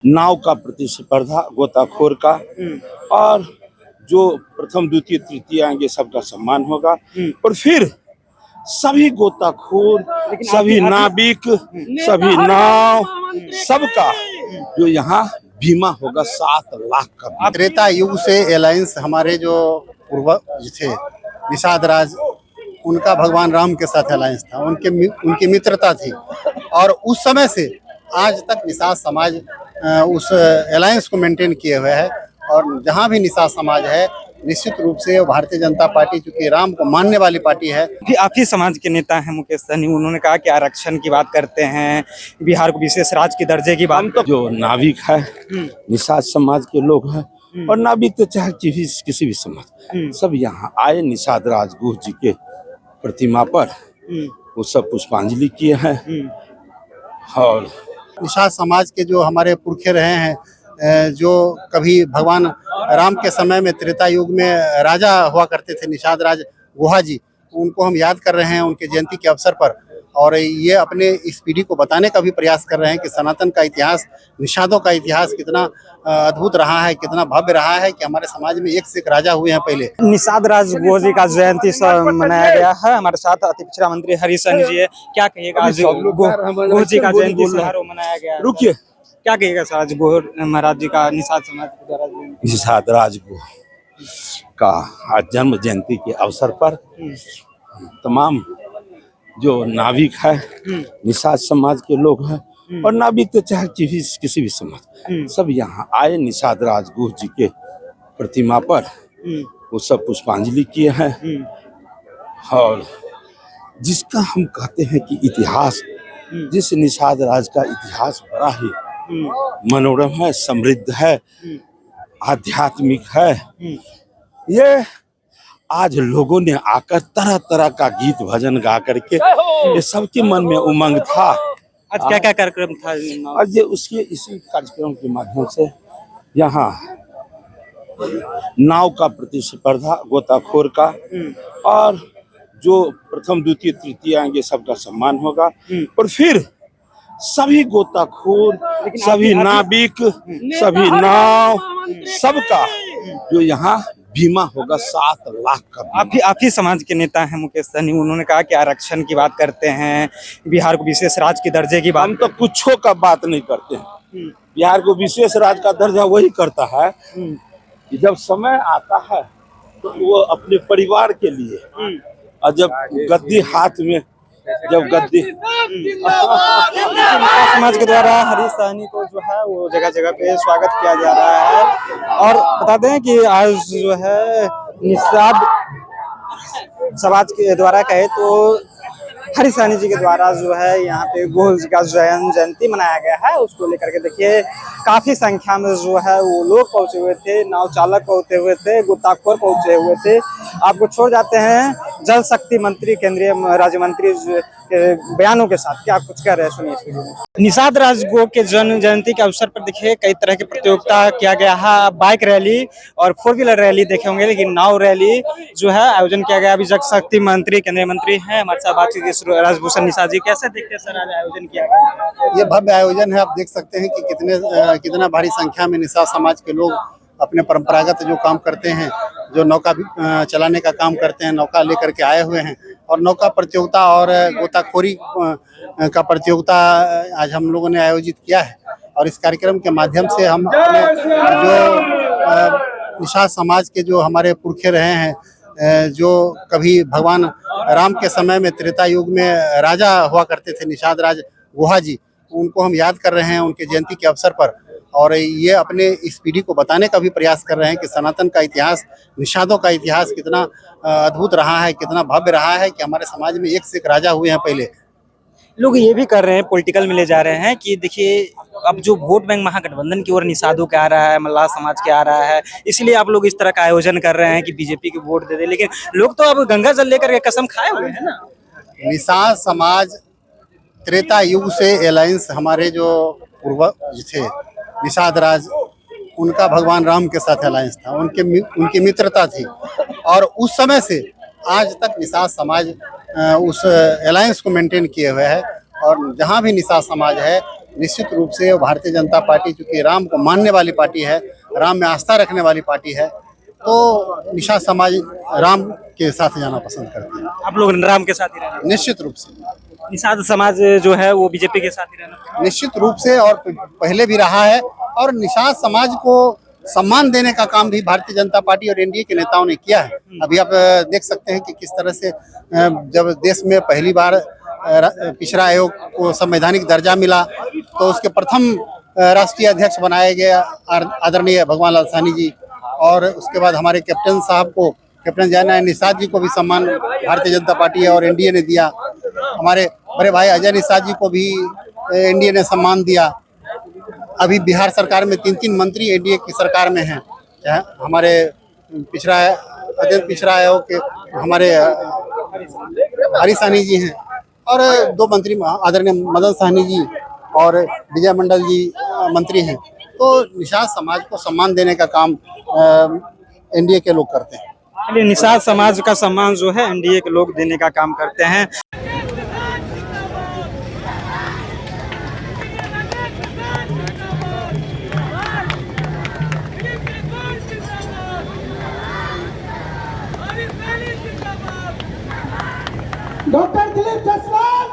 नाव का प्रतिस्पर्धा गोताखोर का और जो प्रथम द्वितीय तृतीय आएंगे सबका सम्मान होगा। और फिर सभी गोताखोर, सभी नाविक, सभी नाव, सबका जो यहाँ बीमा होगा 7 लाख का। त्रेता युग से अलायंस हमारे जो पूर्वज थे निषाद राज, उनका भगवान राम के साथ अलायंस था, उनकी मित्रता थी और उस समय से आज तक निषाद समाज उस अलायंस को मेंटेन किए हुए है। और जहाँ भी निषाद समाज है निश्चित रूप से भारतीय जनता पार्टी, चूंकि राम को मानने वाली पार्टी है। आप ही समाज के नेता हैं मुकेश सहनी, उन्होंने कहा कि आरक्षण की बात करते हैं, बिहार को विशेष राज्य के दर्जे की बात। तो जो नाविक है निषाद समाज के लोग हैं और नाविक तो चाहे किसी भी समाज, सब यहाँ आए निषाद राज गुह जी के प्रतिमा पर वो सब पुष्पांजलि किए हैं। और निषाद समाज के जो हमारे पुरखे रहे हैं, जो कभी भगवान राम के समय में त्रेता युग में राजा हुआ करते थे निषाद राज गुहा जी, उनको हम याद कर रहे हैं उनके जयंती के अवसर पर। और ये अपने इस पीढ़ी को बताने का भी प्रयास कर रहे हैं कि सनातन का इतिहास, निषादों का इतिहास कितना अद्भुत रहा है, कितना भव्य रहा है कि हमारे समाज में एक से एक राजा हुए हैं। पहले निषाद राज गुह जी का जयंती मनाया गया है। हमारे साथ अति पिछड़ा मंत्री हरि सहनी जी है, क्या कहिएगा आज गुह जी का जयंती समारोह मनाया गया? रुकिए, क्या कहिएगा सर आज गुह महाराज जी का निषाद समाज के द्वारा निषाद राज गुह का आज जन्म जयंती के अवसर पर तमाम जो नाविक है निषाद समाज के लोग हैं और नाविक तो चाहे किसी भी समाज, सब यहाँ आए निषाद राज गुह जी के प्रतिमा पर वो सब पुष्पांजलि किए हैं। और जिसका हम कहते हैं कि इतिहास, जिस निषाद राज का इतिहास बड़ा ही मनोरम है, समृद्ध है, आध्यात्मिक है, ये आज लोगों ने आकर तरह तरह का गीत भजन गा करके ये सबके मन में उमंग था। आज क्या क्या कार्यक्रम था? आज ये इसी कार्यक्रम के माध्यम से यहाँ नाव का प्रतिस्पर्धा गोताखोर का और जो प्रथम द्वितीय तृतीय आएंगे सबका सम्मान होगा। और फिर सभी गोताखोर, सभी नाविक, सभी नाव, सबका जो यहाँ बीमा होगा 7 लाख का। आप ही समाज के नेता हैं मुकेश सहनी, उन्होंने कहा कि आरक्षण की बात करते हैं, बिहार को विशेष राज्य के दर्जे की बात। हम तो कुछों का बात नहीं करते हैं। बिहार को विशेष राज्य का दर्जा वही करता है कि जब समय आता है तो वो अपने परिवार के लिए, और जब गद्दी हाथ में, जब गद्दी समाज के द्वारा हरि सहनी को जो है वो जगह जगह पे स्वागत किया जा रहा है। और बता दें कि आज जो है निषाद समाज के द्वारा कहे तो हरि सहनी जी के द्वारा जो है यहाँ पे गुह जी का जयंती मनाया गया है। उसको लेकर के देखिए काफी संख्या में जो है वो लोग पहुंचे हुए थे, नाव चालक पहुंचे हुए थे, गोताखोर पहुंचे हुए थे। आपको छोड़ जाते हैं जल शक्ति मंत्री, केंद्रीय राज्य मंत्री बयानों के साथ, क्या आप कुछ कह रहे हैं सुनिए इस वीडियो में। निषाद राज गुह के जन्म जयंती के अवसर पर देखिए कई तरह की प्रतियोगिता किया गया है। बाइक रैली और 4 व्हीलर रैली देखे होंगे, लेकिन नाव रैली जो है आयोजन किया गया। अभी जल शक्ति मंत्री, केंद्रीय मंत्री है हमारे साथ बातचीत, राजभूषण निषाद जी, कैसे देखते हैं सर आज आयोजन किया गया? ये भव्य आयोजन है। आप देख सकते हैं कि कितना भारी संख्या में निषाद समाज के लोग अपने परंपरागत जो काम करते हैं, जो नौका चलाने का काम करते हैं, नौका लेकर के आए हुए हैं। और नौका प्रतियोगिता और गोताखोरी का प्रतियोगिता आज हम लोगों ने आयोजित किया है। और इस कार्यक्रम के माध्यम से हम अपने जो निषाद समाज के जो हमारे पुरखे रहे हैं, जो कभी भगवान राम के समय में त्रेता युग में राजा हुआ करते थे निषाद राज गुहा जी, उनको हम याद कर रहे हैं उनके जयंती के अवसर पर। और ये अपने इस पीढ़ी को बताने का भी प्रयास कर रहे हैं कि सनातन का इतिहास, निषादों का इतिहास कितना अद्भुत रहा है, कितना भव्य रहा है कि हमारे समाज में एक से एक राजा हुए हैं। पहले लोग ये भी कर रहे हैं, पॉलिटिकल में ले जा रहे हैं कि देखिए अब जो वोट बैंक महागठबंधन की ओर निषादों के आ रहा है, मल्लाह समाज के आ रहा है, इसलिए आप लोग इस तरह का आयोजन कर रहे हैं कि बीजेपी को वोट दे दे। लेकिन लोग तो अब गंगा जल लेकर के कसम खाए हुए हैं ना। निषाद समाज त्रेता युग से अलायंस हमारे जो पूर्वज थे निषाद राज, उनका भगवान राम के साथ अलायंस था, उनकी मित्रता थी। और उस समय से आज तक निषाद समाज उस अलायंस को मेंटेन किए हुए है। और जहाँ भी निषाद समाज है निश्चित रूप से भारतीय जनता पार्टी, चूंकि राम को मानने वाली पार्टी है, राम में आस्था रखने वाली पार्टी है, तो निषाद समाज राम के साथ जाना पसंद करते हैं। आप लोग राम के साथ ही रहना, निश्चित रूप से, निषाद समाज जो है वो बीजेपी के साथ ही रहना। निश्चित रूप से, और पहले भी रहा है। और निषाद समाज को सम्मान देने का काम भी भारतीय जनता पार्टी और एनडीए के नेताओं ने किया है। अभी आप देख सकते हैं कि किस तरह से जब देश में पहली बार पिछड़ा आयोग को संवैधानिक दर्जा मिला, तो उसके प्रथम राष्ट्रीय अध्यक्ष बनाए गए आदरणीय भगवान लाल साहनी जी, और उसके बाद हमारे कैप्टन साहब को, कैप्टन जयनारायण निषाद जी को भी सम्मान भारतीय जनता पार्टी और एनडीए ने दिया। हमारे बड़े भाई अजय निषाद जी को भी एनडीए ने सम्मान दिया। अभी बिहार सरकार में 3 मंत्री एनडीए की सरकार में हैं। हमारे पिछड़ा आयोग के हमारे हरीश साहनी जी हैं, और 2 मंत्री आदरणीय मदन साहनी जी और विजय मंडल जी मंत्री हैं। तो निषाद समाज को सम्मान देने का काम एनडीए के लोग करते हैं। चलिए, निषाद समाज का सम्मान जो है एनडीए के लोग देने का काम करते हैं। डॉक्टर दिलीप जायसवाल